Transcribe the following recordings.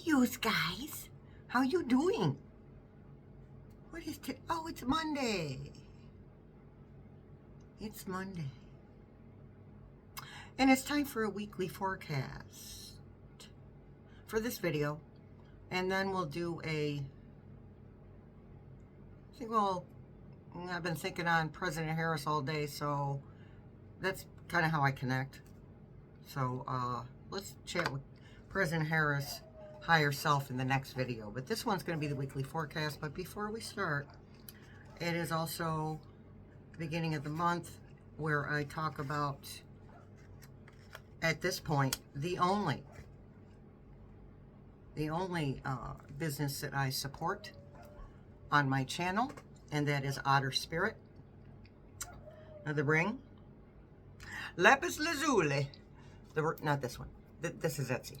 yous guys. How you doing? What is it? Oh, it's Monday. It's Monday. And it's time for a weekly forecast for this video. And then we'll do I've been thinking on President Harris all day, so that's kind of how I connect. So let's chat with President Harris higher self in the next video. But this one's going to be the weekly forecast. But before we start, it is also the beginning of the month where I talk about, at this point, the only business that I support on my channel, and that is Otter Spirit. Now the ring, lapis lazuli. Not this one. This is Etsy.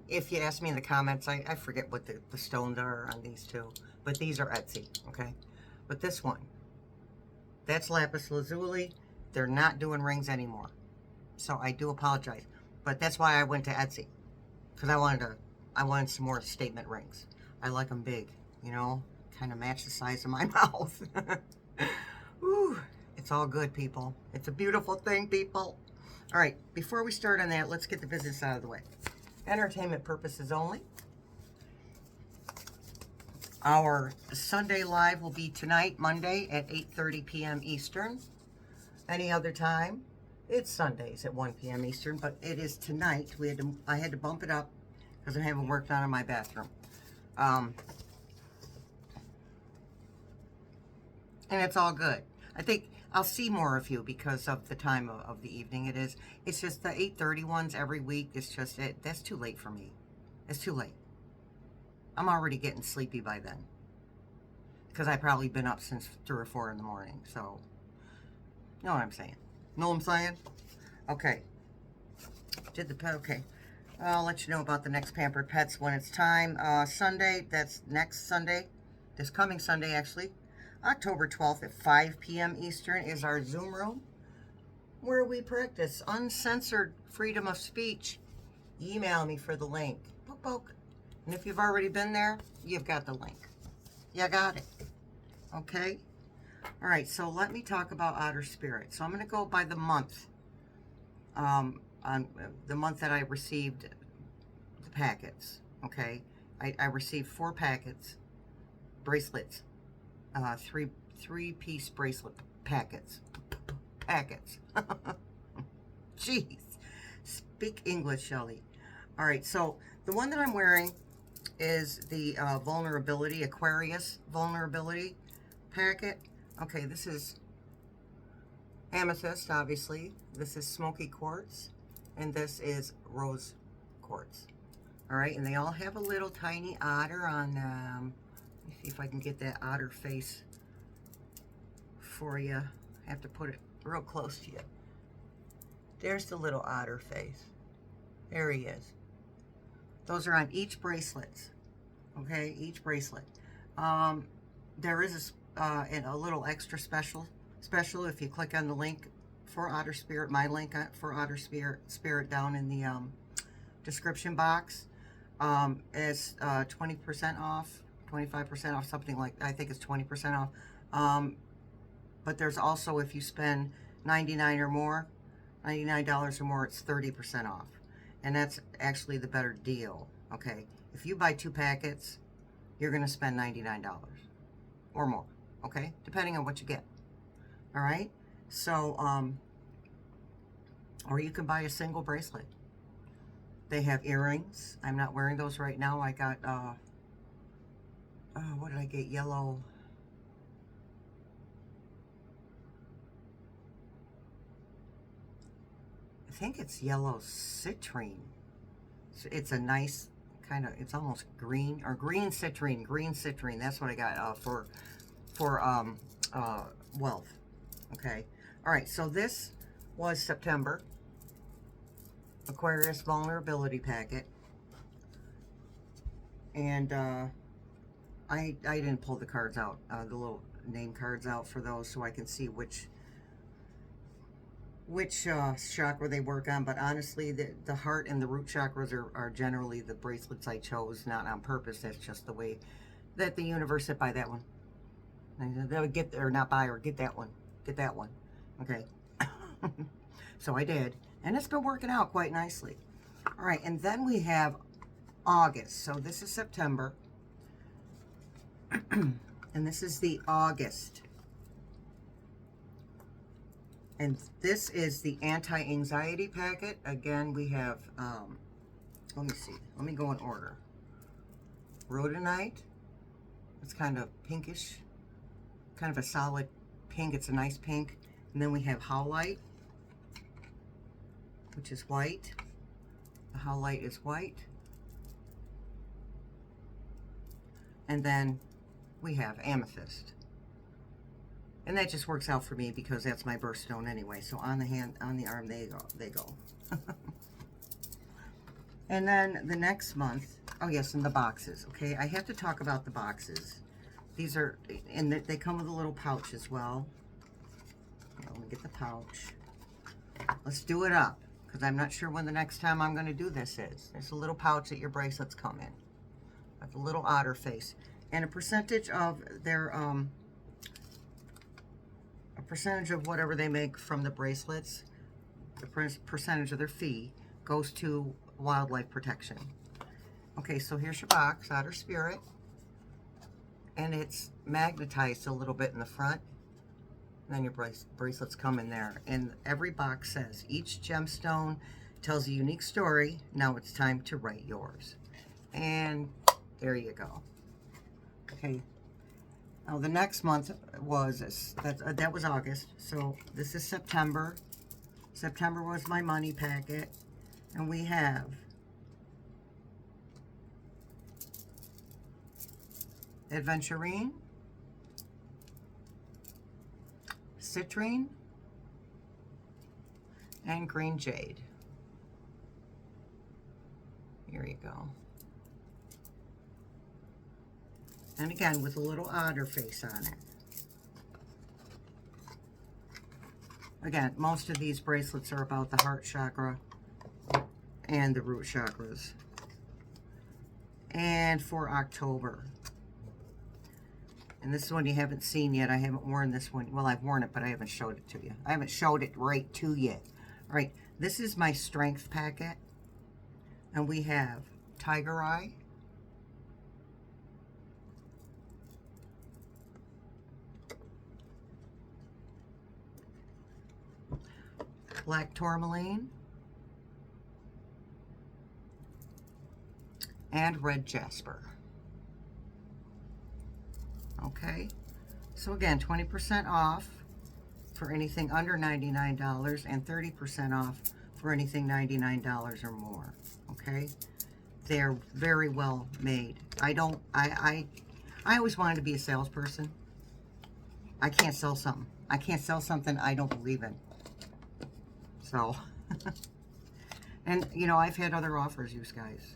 If you ask me in the comments, I forget what the stones are on these two, but these are Etsy, okay? But this one, that's lapis lazuli. They're not doing rings anymore, so I do apologize. But that's why I went to Etsy, because I wanted some more statement rings. I like them big, you know, kind of match the size of my mouth. Whew, it's all good, people. It's a beautiful thing, people. All right, before we start on that, let's get the business out of the way. Entertainment purposes only. Our Sunday live will be tonight, Monday, at 8:30 p.m. Eastern. Any other time, it's Sundays at 1 p.m. Eastern, but it is tonight. I had to bump it up because I'm having work done in my bathroom. And it's all good. I think I'll see more of you because of the time of the evening it is. It's just the 8:30 ones every week. It's just, that's too late for me. It's too late. I'm already getting sleepy by then, because I've probably been up since 3 or 4 in the morning. So, you know what I'm saying? Know what I'm saying? Okay. Okay. I'll let you know about the next Pampered Pets when it's time. Sunday, that's next Sunday. This coming Sunday, actually. October 12th at 5 p.m. Eastern is our Zoom room, where we practice uncensored freedom of speech. Email me for the link. Poke, poke. And if you've already been there, you've got the link. You got it. Okay? All right, so let me talk about Otter Spirit. So I'm going to go by the month. On the month that I received the packets. Okay? I received 4 packets. Bracelets. Three-piece bracelet packets. Packets. Jeez. Speak English, Shelley. All right, so the one that I'm wearing is the vulnerability, Aquarius vulnerability packet. Okay, this is amethyst, obviously. This is smoky quartz, and this is rose quartz. All right, and they all have a little tiny otter on them. Let me see if I can get that otter face for you. I have to put it real close to you. There's the little otter face. There he is. Those are on each bracelet. Okay, each bracelet. There is a little extra special if you click on the link for Otter Spirit, my link for Otter Spirit down in the description box. It's 20% off. 25% off, something like, I think it's 20% off. But there's also, if you spend $99 or more, $99 or more, it's 30% off. And that's actually the better deal. Okay, if you buy 2 packets, you're going to spend $99 or more. Okay, depending on what you get. All right, so or you can buy a single bracelet. They have earrings. I'm not wearing those right now. I got what did I get? Yellow. I think it's yellow citrine. It's a nice kind of, it's almost green, or green citrine. Green citrine. That's what I got for wealth. Okay. All right. So this was September Aquarius vulnerability packet, and I didn't pull the cards out, the little name cards out for those, so I can see which which chakra they work on, but honestly, the heart and the root chakras are generally the bracelets I chose, not on purpose. That's just the way that the universe said, buy that one. And they would get, or not buy, or get that one. Get that one. Okay. So I did. And it's been working out quite nicely. All right, and then we have August. So this is September. And this is the August. And this is the anti-anxiety packet. Again, we have, let me see. Let me go in order. Rhodonite. It's kind of pinkish. Kind of a solid pink. It's a nice pink. And then we have howlite, which is white. The howlite is white. And then we have amethyst. And that just works out for me because that's my birthstone anyway. So on the hand, on the arm, they go. And then the next month, oh yes, in the boxes. Okay, I have to talk about the boxes. These are, and they come with a little pouch as well. Let me get the pouch. Let's do it up, because I'm not sure when the next time I'm going to do this is. There's a little pouch that your bracelets come in. Like a little otter face. And a percentage of their, a percentage of whatever they make from the bracelets, the percentage of their fee goes to wildlife protection. Okay, so here's your box, Otter Spirit. And it's magnetized a little bit in the front. And then your bracelets come in there. And every box says, each gemstone tells a unique story. Now it's time to write yours. And there you go. Okay. Now the next month was, that was August. So this is September. September was my money packet. And we have Adventurine, Citrine, and Green Jade. Here you go. And again, with a little otter face on it. Again, most of these bracelets are about the heart chakra and the root chakras. And for October. And this is one you haven't seen yet. I haven't worn this one. Well, I've worn it, but I haven't showed it to you. I haven't showed it right to you. All right, this is my strength packet. And we have Tiger Eye, Black Tourmaline, and Red Jasper. Okay, so again, 20% off for anything under $99 and 30% off for anything $99 or more. Okay, they're very well made. I always wanted to be a salesperson. I can't sell something. I can't sell something I don't believe in. So, and you know, I've had other offers, you guys,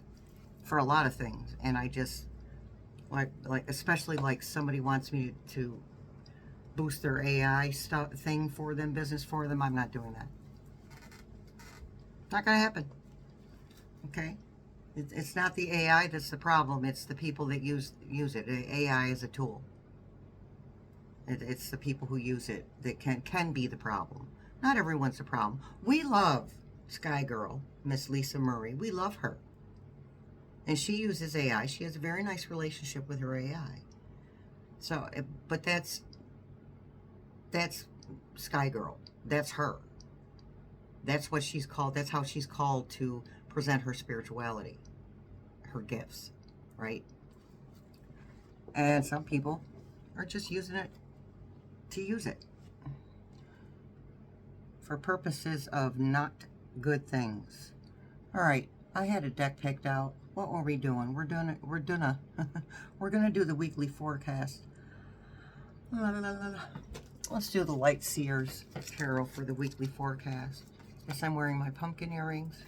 for a lot of things, and I just like especially like somebody wants me to boost their AI stuff thing for them, business for them. I'm not doing that. Not gonna happen. Okay, it's not the AI that's the problem. It's the people that use it. AI is a tool. It's the people who use it that can be the problem. Not everyone's the problem. We love Sky Girl, Miss Lisa Murray. We love her. And she uses AI. She has a very nice relationship with her AI. So, but that's Sky Girl. That's her. That's what she's called. That's how she's called to present her spirituality, her gifts, right? And some people are just using it to use it for purposes of not good things. All right, I had a deck picked out. What were we doing? We're gonna do the weekly forecast. Let's do the Light Seers Tarot for the weekly forecast. Yes, I'm wearing my pumpkin earrings.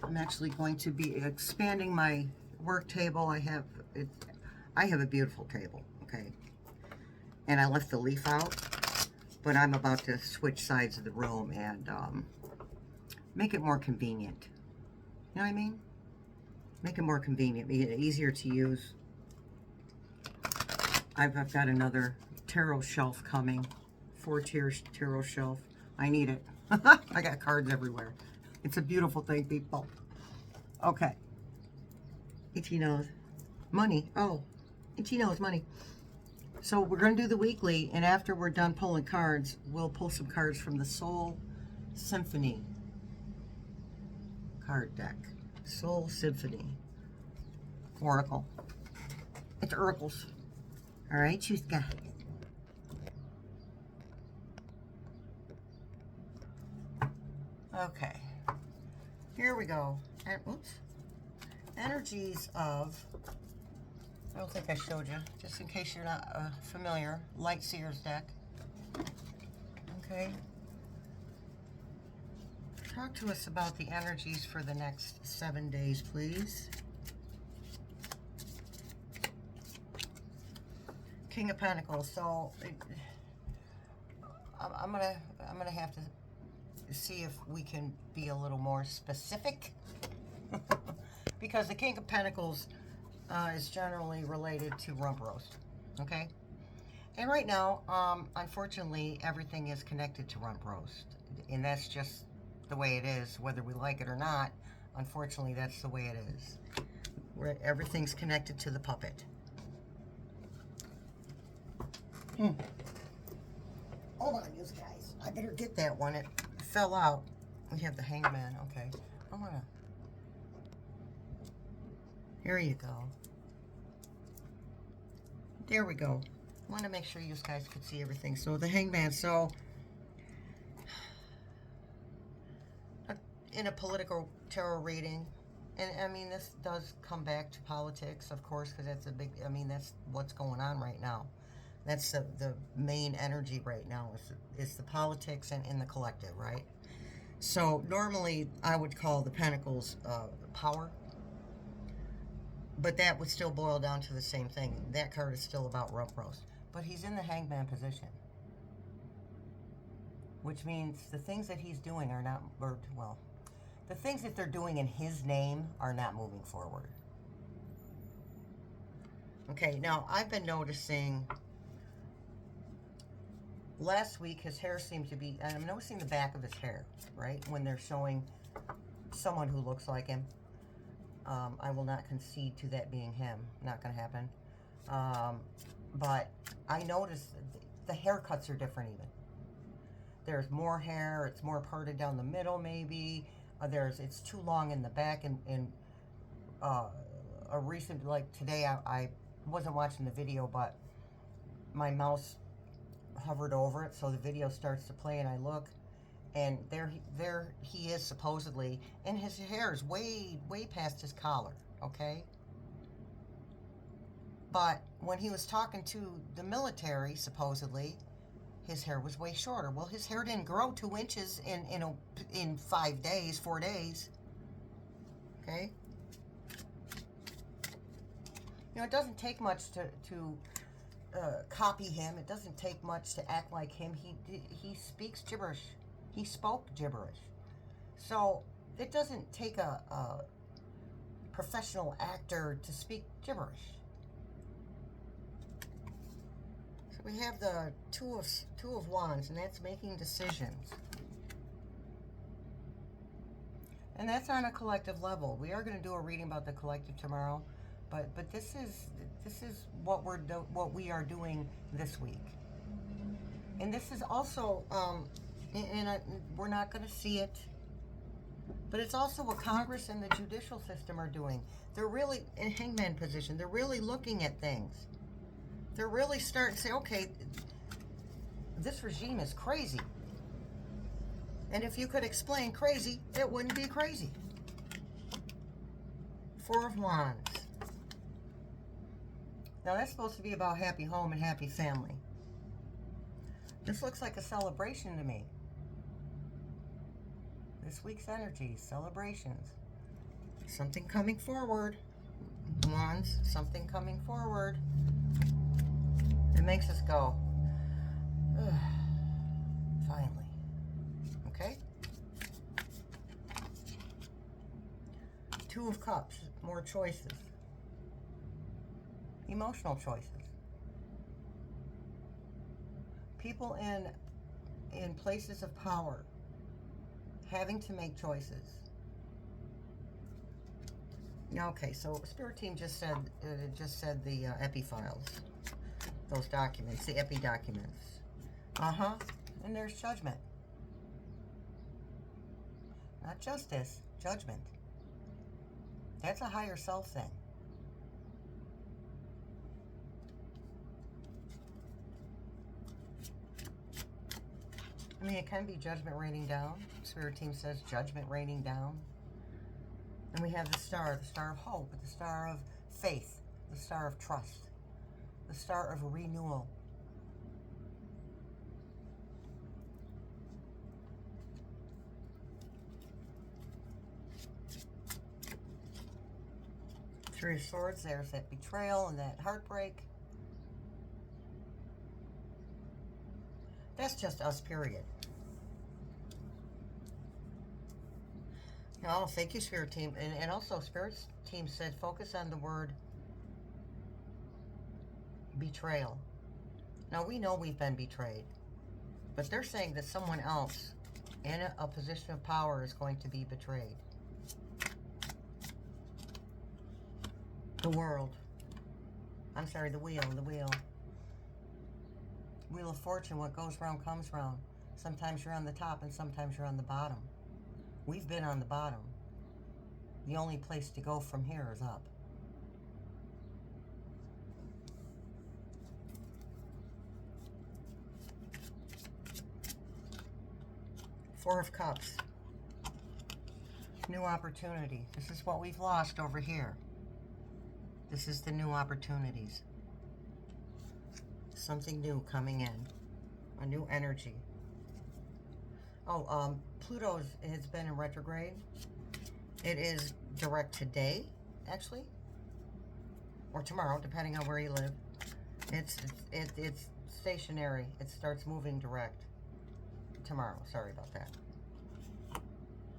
I'm actually going to be expanding my work table. I have a beautiful table, okay? and I left the leaf out, but I'm about to switch sides of the room and make it more convenient. You know what I mean? Make it more convenient, make it easier to use. I've got another tarot shelf coming, 4-tier tarot shelf. I need it. I got cards everywhere. It's a beautiful thing, people. Okay. Itchy nose. Money. Oh, itchy nose, money. So we're going to do the weekly, and after we're done pulling cards, we'll pull some cards from the Soul Symphony card deck. Soul Symphony. Oracle. It's oracles. All right, Chuska. Okay. Here we go. And, oops. Energies of, I don't think I showed you, just in case you're not familiar, Light Seer's deck. Okay. Talk to us about the energies for the next 7 days, please. King of Pentacles. So I'm gonna have to see if we can be a little more specific, because the King of Pentacles is generally related to rump roast. Okay, and right now, unfortunately, everything is connected to rump roast, and that's just the way it is, whether we like it or not. Unfortunately, that's the way it is. Everything's connected to the puppet. Hold on, you guys. I better get that one. It fell out. We have the Hangman. Okay. I'm gonna. Here you go. There we go. I want to make sure you guys could see everything. So the Hangman. So in a political tarot reading, and I mean, this does come back to politics, of course, because that's a big. I mean, that's what's going on right now. That's the main energy right now is the politics and in the collective, right? So normally I would call the Pentacles power, but that would still boil down to the same thing. That card is still about rump roast, but he's in the Hangman position, which means the things that he's doing are not, or well, the things that they're doing in his name are not moving forward. Okay, now I've been noticing. Last week, his hair seemed to be, and I'm noticing the back of his hair, right? When they're showing someone who looks like him. I will not concede to that being him. Not going to happen. But I noticed the haircuts are different even. There's more hair. It's more parted down the middle, maybe. It's too long in the back. And a recent, like today, I wasn't watching the video, but my mouse hovered over it, so the video starts to play, and I look, and there he is supposedly, and his hair is way past his collar. Okay, but when he was talking to the military, supposedly his hair was way shorter. Well, his hair didn't grow 2 inches in 5 days, 4 days. Okay, you know, it doesn't take much to copy him. It doesn't take much to act like him. He speaks gibberish. He spoke gibberish. So it doesn't take a professional actor to speak gibberish. So we have the two of Wands, and that's making decisions. And that's on a collective level. We are going to do a reading about the collective tomorrow. But this is what we are doing this week, and this is also we're not going to see it, but it's also what Congress and the judicial system are doing. They're really in Hangman position. They're really looking at things. They're really starting to say, okay, this regime is crazy, and if you could explain crazy, it wouldn't be crazy. Four of Wands. Now, that's supposed to be about happy home and happy family. This looks like a celebration to me. This week's energy, celebrations. Something coming forward. Wands, something coming forward. It makes us go, Finally. Okay? Two of Cups, more choices. Emotional choices. People in places of power having to make choices. Okay, so Spirit Team just said the epi files, those documents, the epi documents. And there's judgment. Not justice, judgment. That's a higher self thing. I mean, it can be judgment raining down. Spirit Team says judgment raining down. And we have the star of hope, the star of faith, the star of trust, the star of renewal. Three of Swords, there's that betrayal and that heartbreak. That's just us, period. Oh, thank you, Spirit Team. And also, Spirit Team said focus on the word betrayal. Now, we know we've been betrayed, but they're saying that someone else in a position of power is going to be betrayed. The world. I'm sorry, the wheel. Wheel of Fortune, what goes round comes round. Sometimes you're on the top and sometimes you're on the bottom. We've been on the bottom. The only place to go from here is up. Four of Cups. New opportunity. This is what we've lost over here. This is the new opportunities. Something new coming in. A new energy. Oh, Pluto has been in retrograde. It is direct today, actually, or tomorrow, depending on where you live. It's stationary. It starts moving direct tomorrow. Sorry about that.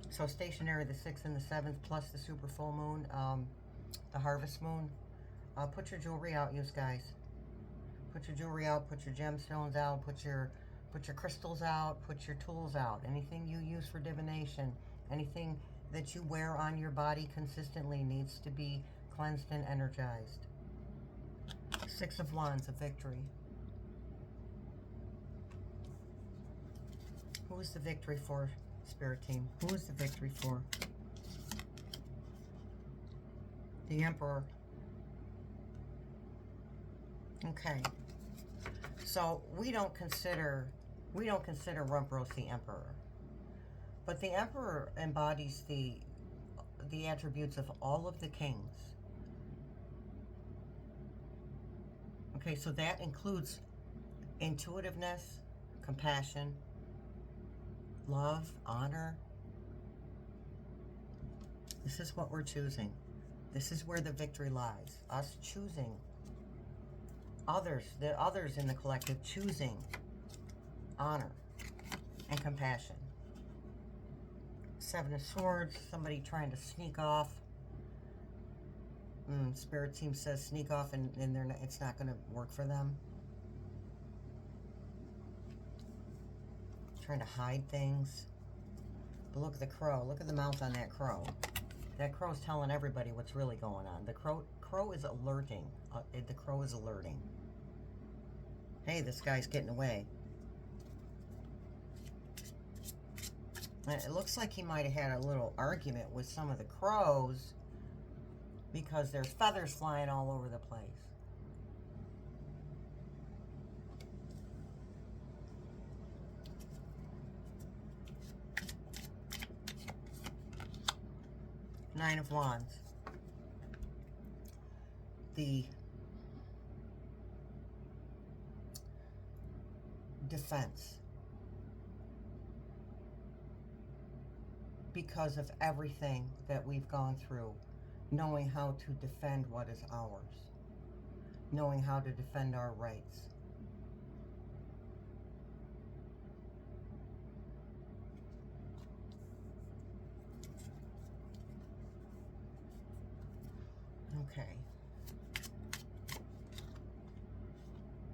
So stationary, the 6th and the 7th, plus the super full moon, the harvest moon. Put your jewelry out, you guys. Put your jewelry out. Put your gemstones out. Put your crystals out. Put your tools out. Anything you use for divination, anything that you wear on your body consistently needs to be cleansed and energized. Six of Wands, a victory. Who is the victory for, Spirit Team? Who is the victory for? The Emperor. Okay. So we don't consider Rumpros the Emperor. But the Emperor embodies the attributes of all of the kings. Okay, so that includes intuitiveness, compassion, love, honor. This is what we're choosing. This is where the victory lies. Us choosing. The others in the collective choosing honor and compassion. Seven of Swords, somebody trying to sneak off. Spirit Team says sneak off and it's not going to work for them. Trying to hide things. But look at the crow. Look at the mouth on that crow. That crow's telling everybody what's really going on. The crow is alerting. The crow is alerting. Hey, this guy's getting away. It looks like he might have had a little argument with some of the crows because there's feathers flying all over the place. Nine of Wands. The defense. Because of everything that we've gone through, knowing how to defend what is ours, knowing how to defend our rights. Okay.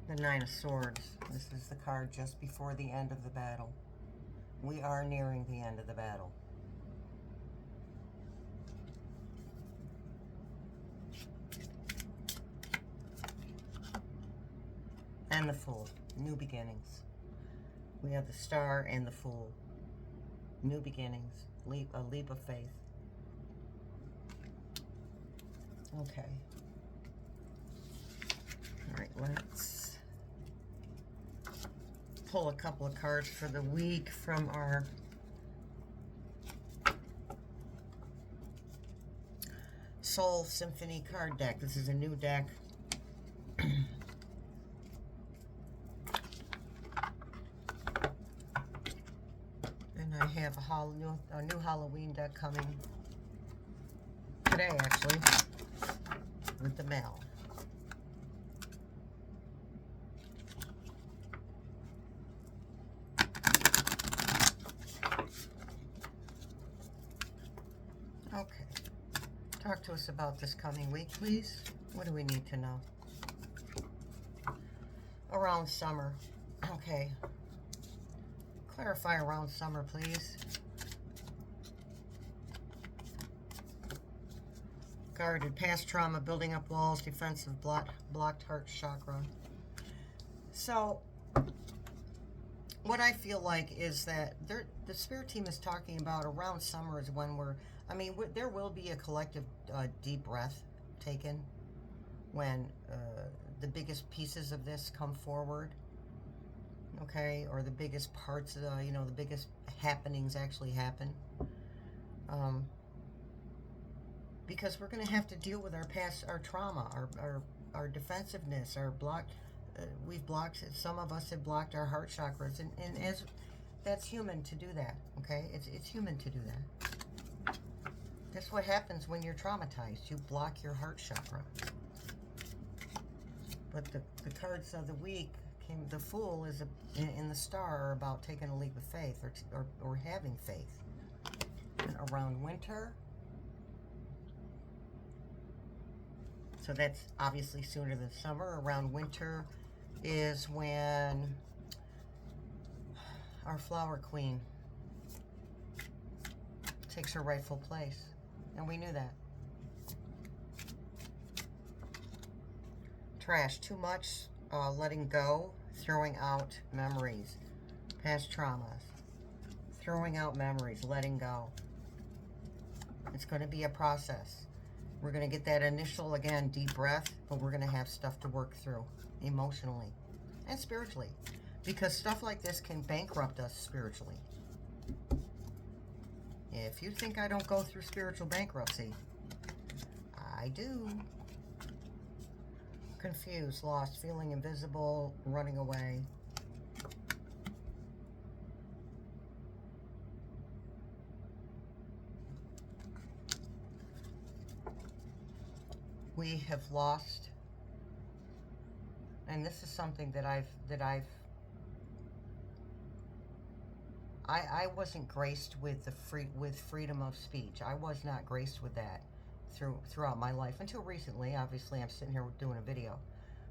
The Nine of Swords. This is the card just before the end of the battle. We are nearing the end of the battle. And the Fool. New beginnings. We have the Star and the Fool. New beginnings. A leap of faith. Okay. All right, let's pull a couple of cards for the week from our Soul Symphony card deck. This is a new deck. And I have a new Halloween deck coming today, actually, with the mail. Okay. Talk to us about this coming week, please. What do we need to know? Around summer. Okay. Clarify around summer, please. Guarded, past trauma, building up walls, defensive, blocked heart chakra. So, what I feel like is that the spirit team is talking about around summer is when there will be a collective deep breath taken when the biggest pieces of this come forward, okay, or the biggest parts of the biggest happenings actually happen, because we're going to have to deal with our past, our trauma, our defensiveness, our blocked. We've blocked, some of us have blocked our heart chakras, and as that's human to do that, okay? It's human to do that. That's what happens when you're traumatized. You block your heart chakra. But the cards of the week the Fool is in the Star are about taking a leap of faith or having faith. And around winter, so that's obviously sooner than summer. Around winter is when our flower queen takes her rightful place. And we knew that. Trash, too much, letting go, throwing out memories, past traumas, throwing out memories, letting go. It's going to be a process. We're going to get that initial, again, deep breath, but we're going to have stuff to work through emotionally and spiritually, because stuff like this can bankrupt us spiritually. If you think I don't go through spiritual bankruptcy, I do. Confused, lost, feeling invisible, running away. We have lost, and this is something that I wasn't graced with freedom of speech. I was not graced with that throughout my life until recently. Obviously, I'm sitting here doing a video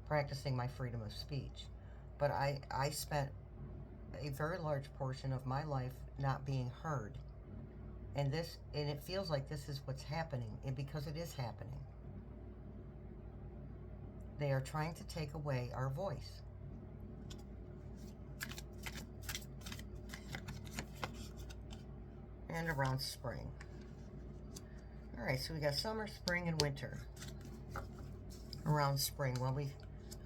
practicing my freedom of speech. But I spent a very large portion of my life not being heard. And it feels like this is what's happening, and because it is happening. They are trying to take away our voice. And around spring. All right, so we got summer, spring, and winter. Around spring,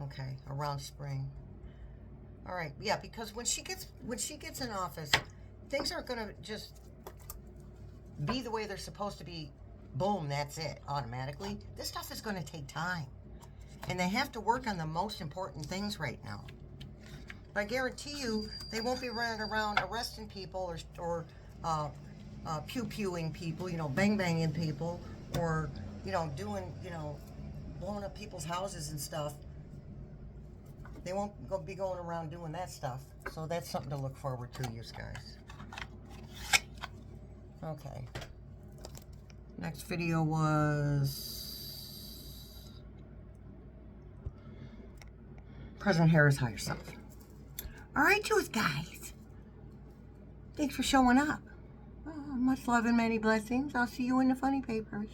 okay, around spring. All right, yeah, because when she gets in office, things aren't going to just be the way they're supposed to be. Boom, that's it, automatically. This stuff is going to take time, and they have to work on the most important things right now. But I guarantee you, they won't be running around arresting people or pew-pewing people, bang-banging people, or, doing, blowing up people's houses and stuff. They won't be going around doing that stuff. So that's something to look forward to, you guys. Okay. Next video was present here is higher self. All right, Tooth guys. Thanks for showing up. Much love and many blessings. I'll see you in the funny papers.